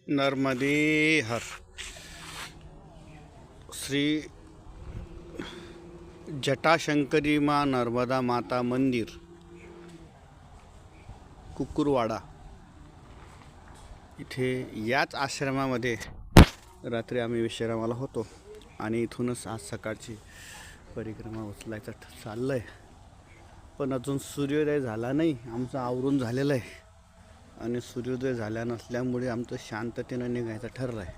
नर्मदे हर. श्री जटाशंकरी माँ नर्मदा माता मंदिर कुकुरवाडा इथे याच आश्रमामध्ये रात्री आम्ही विश्रामाला होतो आणि इथूनच आज सकाळची परिक्रमा उचलायचं चाललं आहे. पण अजून सूर्योदय झाला नाही. आमचं आवरून झालेलं आहे आणि सूर्योदय झाल्या नसल्यामुळे आमचं शांततेनं निघायचं ठरलं आहे.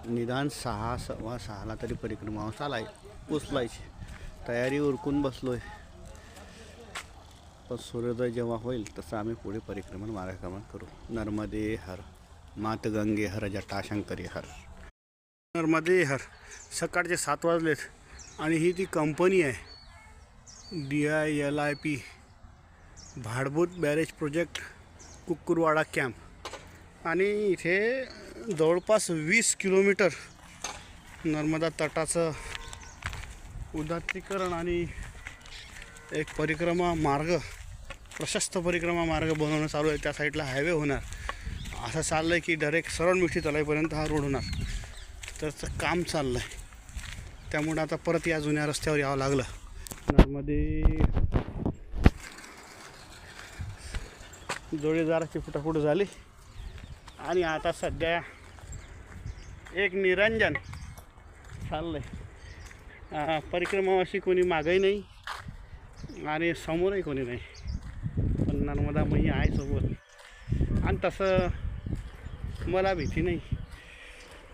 निदान 6:15 तरी परिक्रमा उचलायची तयारी उरकून बसलो आहे. पण सूर्योदय जेव्हा होईल तसं आम्ही पुढे परिक्रमण मार्गक्रमण करू. नर्मदे हर. मात गंगे हर. जटाशंकरी हर. नर्मदे हर. सकाळचे 7 वाजलेत आणि ही ती कंपनी आहे DILIP भाडभूत बॅरेज प्रोजेक्ट कुकुरवाडा कॅम्प. आणि इथे जवळपास 20 किलोमीटर नर्मदा तटाचं उदात्तीकरण आणि एक परिक्रमा मार्ग, प्रशस्त परिक्रमा मार्ग बनवणं चालू आहे. त्या साईडला हायवे होणार. असं चाललं आहे की डायरेक्ट सरळ मिठी तलाईपर्यंत हा रोड होणार. तर काम चाललं आहे. त्यामुळे आता परत या जुन्या रस्त्यावर यावं लागलं. नर्मदे जोडीदाराची फुटाफूट झाली आणि आता सध्या एक निरंजन चाललं आहे. परिक्रमावासी कोणी मागही नाही आणि समोरही कोणी नाही, पण नर्मदा मैया आहे सोबत. आणि तसं मला भीती नाही,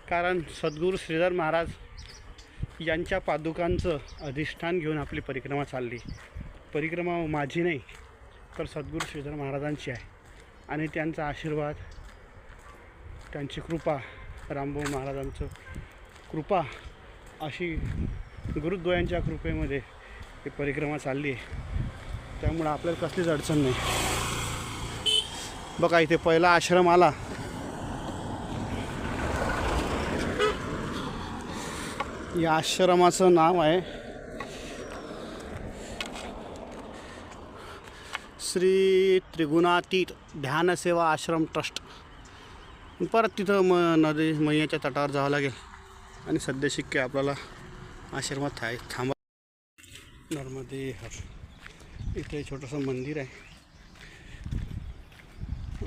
कारण सद्गुरू श्रीधर महाराज यांच्या पादुकांचं अधिष्ठान घेऊन आपली परिक्रमा चालली. परिक्रमा माझी नाही तर सद्गुरू श्रीधर महाराजांची आहे आणि त्यांचा आशीर्वाद, त्यांची कृपा, रामभाऊ महाराजांचं कृपा, अशी गुरुद्वयांच्या कृपेमध्ये ही परिक्रमा चालली आहे. त्यामुळं आपल्याला कसलीच अडचण नाही. बघा इथे पहिला आश्रम आला. या आश्रमाचं नाव आहे श्री त्रिगुणातीत ध्यानसेवा आश्रम ट्रस्ट. परत तिथं नदी मैयाच्या तटावर जावं लागेल आणि सध्या शिक्के आपल्याला आश्रमात थांबा. नर्मदे हर. इथे छोटंसं मंदिर आहे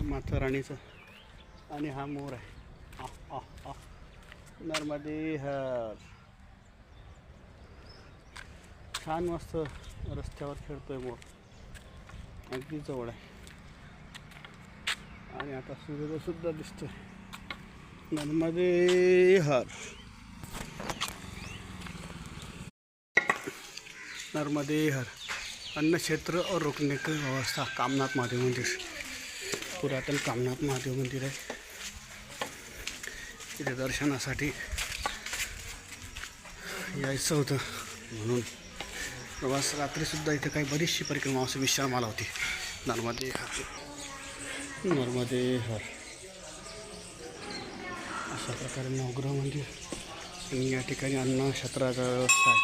माता राणीचं आणि हा मोर आहे. नर्मदे हर. छान मस्त रस्त्यावर खेळतोय मोर, अगदी जवळ आहे. आणि आता सूर्योदय सुद्धा दिसतोय. नर्मदे हर. नर्मदे हर. अन्न क्षेत्र और रोकने की व्यवस्था. कामनाथ महादेव मंदिर, पुरातन कामनाथ महादेव मंदिर आहे. इथे दर्शनासाठी यायचं होतं म्हणून प्रवास. रात्रीसुद्धा इथे काही बरीचशी परिक्रमा असं विश्राम आला होती. नर्मदे हर. नर्मदे हर. अशा प्रकारे नवग्रह मंदिर आणि या ठिकाणी अन्न क्षेत्राचा व्यवस्था आहे.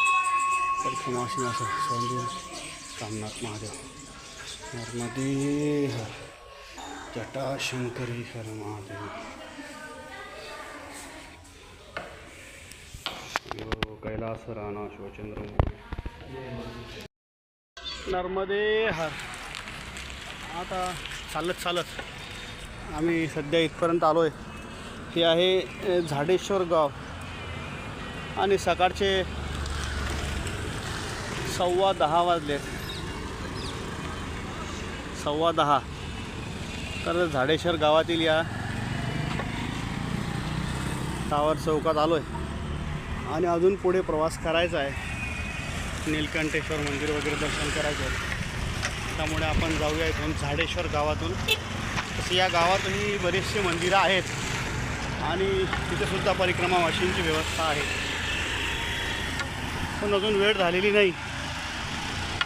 परिक्रमा अशी असं स्वामी कामनाथ महादेव. नर्मदे हर. जटाशंकरी हर महादेव. कैलास राणा शिवचंद्र. नर्मदे हर. आता चालत आम्ही सध्या इथपर्यंत आलो आहे. हे आहे झाडेश्वर गाव आणि सकाळचे 10:15 वाजले. 10:15. तर झाडेश्वर गावातील या टावर चौकात आलो आहे आणि अजून पुढे प्रवास करायचा आहे. नीलकंठेश्वर मंदिर वगैरे दर्शन करायचं आहे. त्यामुळे आपण जाऊया इथून झाडेश्वर गावातून. तसं या गावातही बरेचसे मंदिरं आहेत आणि तिथेसुद्धा परिक्रमा वाशींची व्यवस्था आहे. पण अजून वेळ झालेली नाही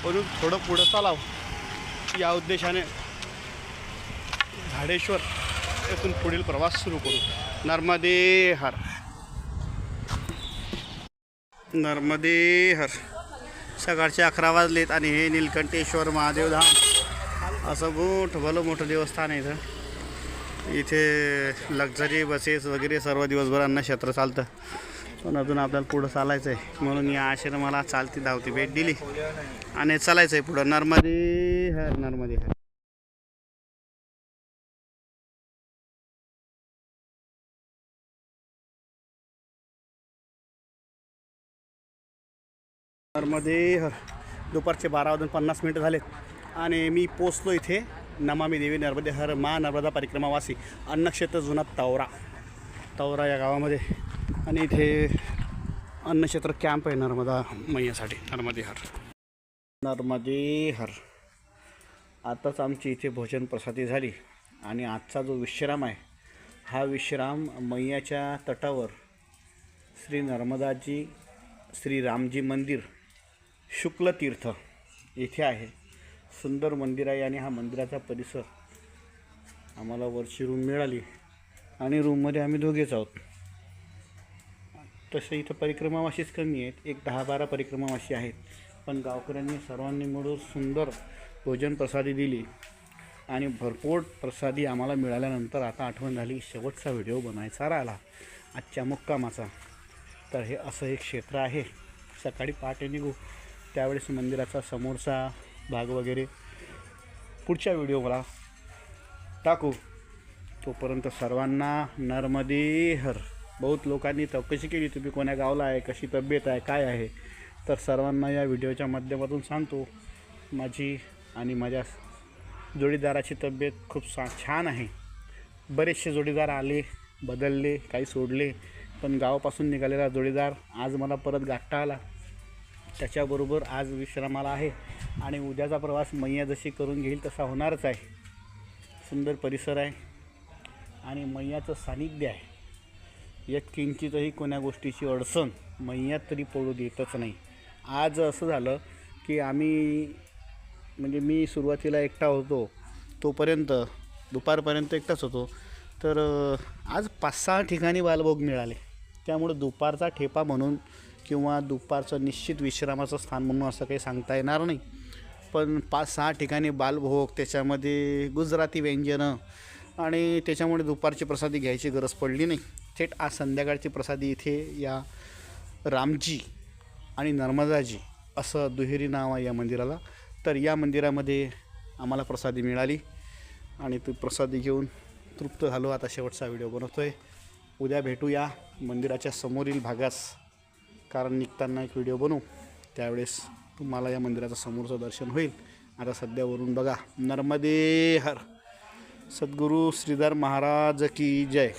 म्हणून थोडं पुढं चालावं या उद्देशाने झाडेश्वर येथून पुढील प्रवास सुरू करू. नर्मदे हर. नर्मदे हर. सकाळचे 11 वाजलेत आणि हे नीलकंठेश्वर महादेव धाम असं भलं मोठं देवस्थान आहे इथं. इथे लक्झरी बसेस वगैरे सर्व दिवसभर अन्नक्षेत्र चालतं. पण अजून आपल्याला पुढं चालायचं आहे म्हणून या आश्रमाला चालती धावती भेट दिली आणि चालायचं आहे पुढं. नर्मदे हर, नर्मदे हर. नर्मदे हर. दुपारचे 12:50 झालेत आणि मी पोचलो इथे नमामि देवी नर्मदे हर मा नर्मदा परिक्रमावासी अन्नक्षेत्र जुना तवरा या गावामध्ये. आणि इथे अन्नक्षेत्र कॅम्प आहे नर्मदा मैयासाठी. नर्मदे हर, नर्मदे हर. आताच आमची इथे भोजन प्रसादी झाली आणि आजचा जो विश्राम आहे हा विश्राम मैयाच्या तटावर श्री नर्मदाजी श्री रामजी मंदिर शुक्लतीर्थ इथे आहे. सुंदर मंदिर आहे आणि हा मंदिराचा परिसर आम्हाला वरची रूम मिळाली आणि रूममध्ये आम्ही दोघेच आहोत. तसे इथं परिक्रमावासीच कमी आहेत, एक 10-12 परिक्रमावासी आहेत. पण गावकऱ्यांनी सर्वांनी मिळून सुंदर भोजन प्रसादी दिली आणि भरपूर प्रसादी आम्हाला मिळाल्यानंतर आता आठवण झाली शेवटचा व्हिडिओ बनायचा राहिला आजच्या मुक्कामाचा. तर हे असं एक क्षेत्र आहे. सकाळी पहाटे निघू त्यावेळेस मंदिराचा समोरचा भाग वगैरे पुढच्या व्हिडिओ मला टाकू. तोपर्यंत सर्वांना नर्मदे हर. बहुत लोकांनी चौकशी केली तुम्ही कोण्या गावला आहे, कशी तब्येत आहे, काय आहे. तर सर्वांना या व्हिडिओच्या माध्यमातून सांगतो माझी आणि माझ्या जोडीदाराची तब्येत खूप छान आहे. बरेचसे जोडीदार आले, बदलले, काही सोडले, पण गावापासून निघालेला जोडीदार आज मला परत गाठता आला. त्याच्याबरोबर आज विश्रामाला आहे आणि उद्याचा प्रवास मैया जशी करून घेईल तसा होणारच आहे. सुंदर परिसर आहे आणि मैयाचं सानिध्य आहे. एक किंचितही कोण्या गोष्टीची अडचण मैयात तरी पडू देतच नाही. आज असं झालं की म्हणजे मी सुरुवातीला एकटा होतो, तोपर्यंत दुपारपर्यंत एकटाच होतो. तर आज 5-6 ठिकाणी बालभोग मिळाले. त्यामुळे दुपारचा ठेपा म्हणून किंवा दुपारचं निश्चित विश्रामाचं स्थान म्हणून असं काही सांगता येणार नाही. पण 5-6 ठिकाणी बालभोग, त्याच्यामध्ये गुजराती व्यंजनं आणि त्याच्यामुळे दुपारची प्रसादी घ्यायची गरज पडली नाही. थेट आज संध्याकाळची प्रसादी इथे या रामजी आणि नर्मदाजी असं दुहेरी नाव आहे या मंदिराला. तर या मंदिरामध्ये आम्हाला प्रसादी मिळाली आणि ती प्रसादी घेऊन तृप्त झालो. आता शेवटचा व्हिडिओ बनवतो आहे. उद्या भेटूया मंदिराच्या समोरील भागास, कारण निघताना एक व्हिडिओ बनवू त्यावेळेस तुम्हाला या मंदिराचं समोरचं दर्शन होईल. आता सध्यावरून बघा. नर्मदे हर. सद्गुरू श्रीधर महाराज की जय.